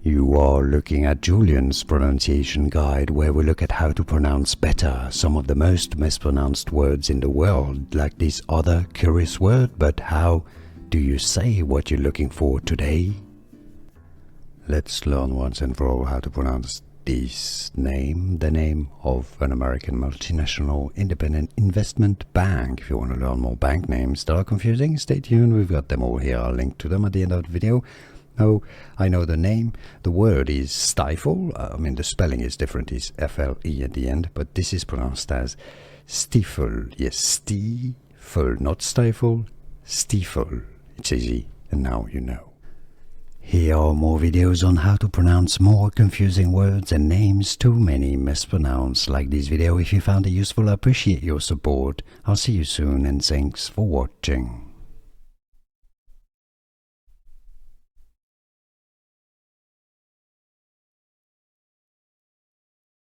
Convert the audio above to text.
You are looking at Julian's pronunciation guide, where we look at how to pronounce better some of the most mispronounced words in the world, like this other curious word. But how do you say what you're looking for today? Let's learn once and for all how to pronounce this name, the name of an American multinational independent investment bank. If you want to learn more bank names that are confusing, stay tuned. We've got them all here. I'll link to them at the end of the video. Oh, I know the name. The word is Stifel. The spelling is different. It's F-L-E at the end, but this is pronounced as Stifel. Yes, Stifel, not Stifle. Stifel. It's easy, and now you know. Here are more videos on how to pronounce more confusing words and names too many mispronounced. Like this video if you found it useful. I appreciate your support. I'll see you soon, and thanks for watching.